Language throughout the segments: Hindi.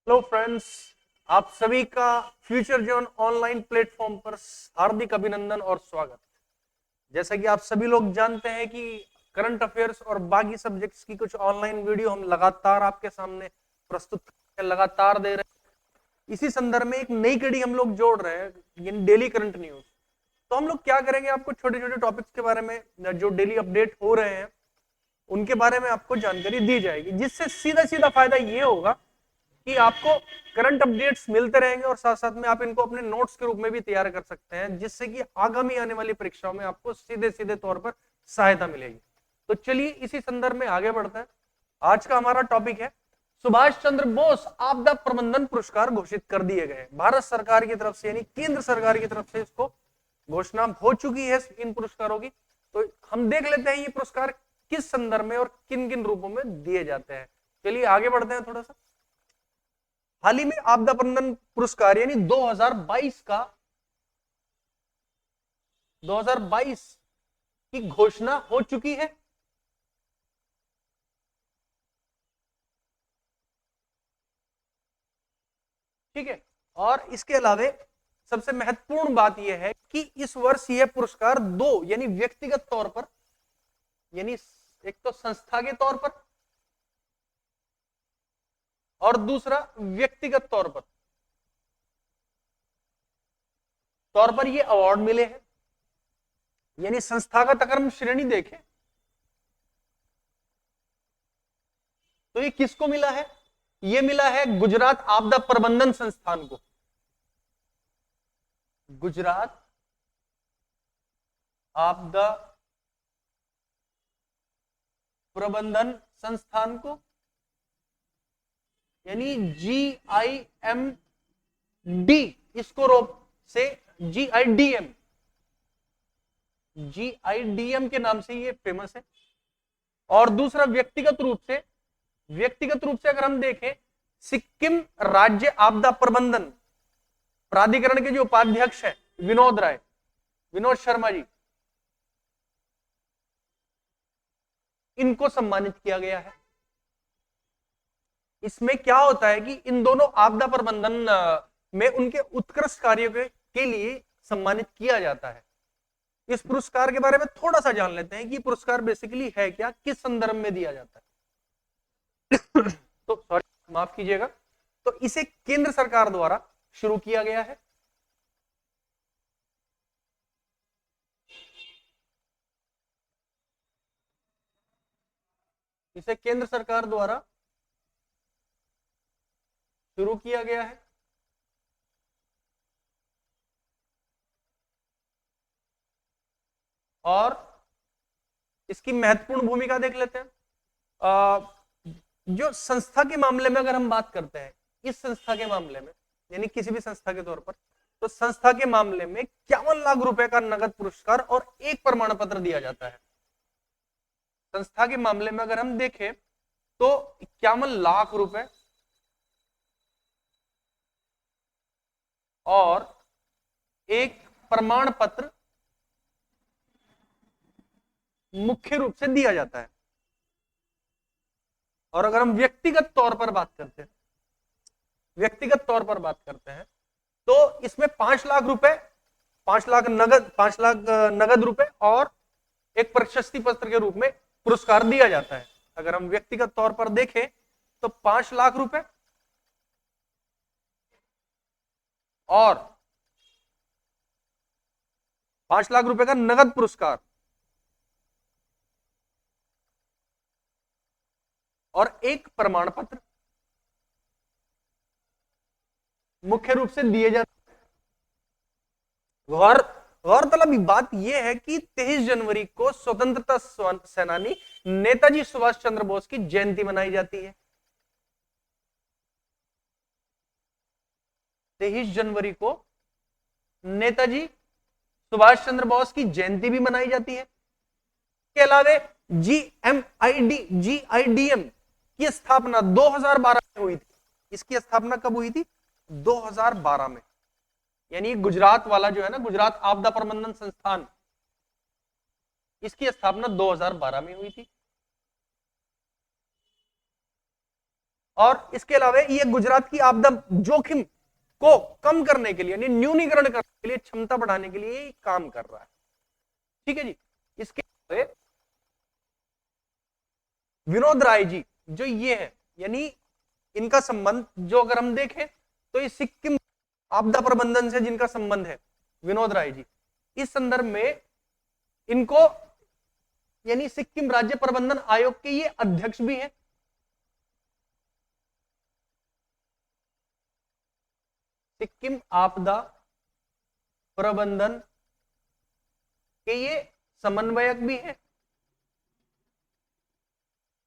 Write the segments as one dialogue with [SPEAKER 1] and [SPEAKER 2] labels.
[SPEAKER 1] हेलो फ्रेंड्स, आप सभी का फ्यूचर जोन ऑनलाइन प्लेटफॉर्म पर हार्दिक अभिनंदन और स्वागत। जैसा कि आप सभी लोग जानते हैं कि करंट अफेयर्स और बाकी सब्जेक्ट्स की कुछ ऑनलाइन वीडियो हम लगातार आपके सामने प्रस्तुत लगातार दे रहे हैं। इसी संदर्भ में एक नई कड़ी हम लोग जोड़ रहे हैं, यानी डेली करंट न्यूज। तो हम लोग क्या करेंगे, आपको छोटे छोटे टॉपिक्स के बारे में जो डेली अपडेट हो रहे हैं उनके बारे में आपको जानकारी दी जाएगी, जिससे सीधा सीधा फायदा ये होगा कि आपको करंट अपडेट्स मिलते रहेंगे और साथ साथ में आप इनको अपने नोट्स के रूप में भी तैयार कर सकते हैं, जिससे कि आगामी आने वाली परीक्षाओं में आपको सीधे सीधे तौर पर सहायता मिलेगी। तो चलिए इसी संदर्भ में आगे बढ़ते हैं। आज का हमारा टॉपिक है सुभाष चंद्र बोस आपदा प्रबंधन पुरस्कार घोषित कर दिए गए। भारत सरकार की तरफ से यानी केंद्र सरकार की तरफ से इसको घोषणा हो चुकी है इन पुरस्कारों की। तो हम देख लेते हैं ये पुरस्कार किस संदर्भ में और किन किन रूपों में दिए जाते हैं। चलिए आगे बढ़ते हैं थोड़ा सा। हाल ही में आपदा प्रबंधन पुरस्कार यानी 2022 की घोषणा हो चुकी है। ठीक है, और इसके अलावे सबसे महत्वपूर्ण बात यह है कि इस वर्ष यह पुरस्कार दो यानी व्यक्तिगत तौर पर, यानी एक तो संस्था के तौर पर और दूसरा व्यक्तिगत तौर पर ये अवार्ड मिले हैं। यानी संस्थागत अगर हम श्रेणी देखें तो ये किसको मिला है? ये मिला है गुजरात आपदा प्रबंधन संस्थान को। गुजरात आपदा प्रबंधन संस्थान को, यानी GIMD इसको रोप से GIDM के नाम से ये फेमस है। और दूसरा व्यक्तिगत रूप से अगर हम देखें, सिक्किम राज्य आपदा प्रबंधन प्राधिकरण के जो उपाध्यक्ष है विनोद शर्मा जी, इनको सम्मानित किया गया है। इसमें क्या होता है कि इन दोनों आपदा प्रबंधन में उनके उत्कृष्ट कार्यों के लिए सम्मानित किया जाता है। इस पुरस्कार के बारे में थोड़ा सा जान लेते हैं कि पुरस्कार बेसिकली है क्या, किस संदर्भ में दिया जाता है। तो सॉरी, माफ कीजिएगा। तो इसे केंद्र सरकार द्वारा शुरू किया गया है। इसे केंद्र सरकार द्वारा शुरू किया गया है और इसकी महत्वपूर्ण भूमिका देख लेते हैं। जो संस्था के मामले में अगर हम बात करते हैं, इस संस्था के मामले में यानी किसी भी संस्था के तौर पर, तो संस्था के मामले में 51 लाख रुपए का नगद पुरस्कार और एक प्रमाण पत्र दिया जाता है। संस्था के मामले में अगर हम देखें तो 51 लाख रुपए और एक प्रमाण पत्र मुख्य रूप से दिया जाता है। और अगर हम व्यक्तिगत तौर पर बात करते हैं तो इसमें 5 लाख रुपए, 5 लाख नगद रुपए और एक प्रशस्ति पत्र के रूप में पुरस्कार दिया जाता है। अगर हम व्यक्तिगत तौर पर देखें तो 5 लाख रुपए और 5 लाख रुपए का नगद पुरस्कार और एक प्रमाण पत्र मुख्य रूप से दिए जाते हैं। गौरतलब बात यह है कि 23 जनवरी को स्वतंत्रता सेनानी नेताजी सुभाष चंद्र बोस की जयंती मनाई जाती है। 23 जनवरी को नेताजी सुभाष चंद्र बोस की जयंती भी मनाई जाती है। के अलावे GIDM की स्थापना 2012 में हुई थी। इसकी स्थापना कब हुई थी? 2012 में। यानी गुजरात वाला जो है ना, गुजरात आपदा प्रबंधन संस्थान, इसकी स्थापना 2012 में हुई थी। और इसके अलावा ये गुजरात की आपदा जोखिम को कम करने के लिए यानी न्यूनीकरण करने के लिए, क्षमता बढ़ाने के लिए काम कर रहा है। ठीक है जी। इसके अलावा विनोद राय जी जो ये है, यानी इनका संबंध जो अगर हम देखें तो ये सिक्किम आपदा प्रबंधन से जिनका संबंध है, विनोद राय जी, इस संदर्भ में इनको यानी सिक्किम राज्य प्रबंधन आयोग के ये अध्यक्ष भी हैं। सिक्किम आपदा प्रबंधन के ये समन्वयक भी हैं,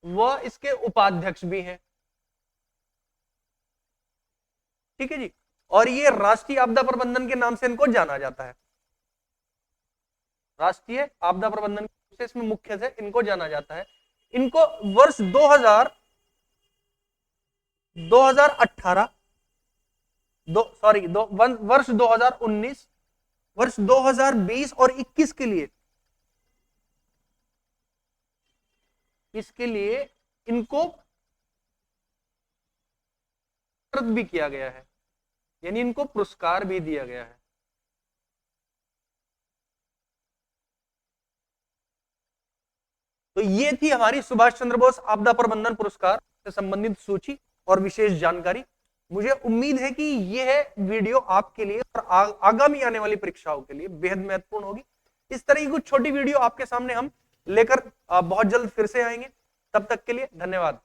[SPEAKER 1] वह इसके उपाध्यक्ष भी हैं। ठीक है जी। और ये राष्ट्रीय आपदा प्रबंधन के नाम से इनको जाना जाता है, राष्ट्रीय आपदा प्रबंधन से इसमें मुख्य से इनको जाना जाता है। इनको वर्ष 2018 वर्ष 2019, वर्ष 2020 और 21 के लिए, इसके लिए इनको भी किया गया है, यानी इनको पुरस्कार भी दिया गया है। तो ये थी हमारी सुभाष चंद्र बोस आपदा प्रबंधन पुरस्कार से संबंधित सूची और विशेष जानकारी। मुझे उम्मीद है कि यह वीडियो आपके लिए और आगामी आने वाली परीक्षाओं के लिए बेहद महत्वपूर्ण होगी। इस तरह की कुछ छोटी वीडियो आपके सामने हम लेकर बहुत जल्द फिर से आएंगे। तब तक के लिए धन्यवाद।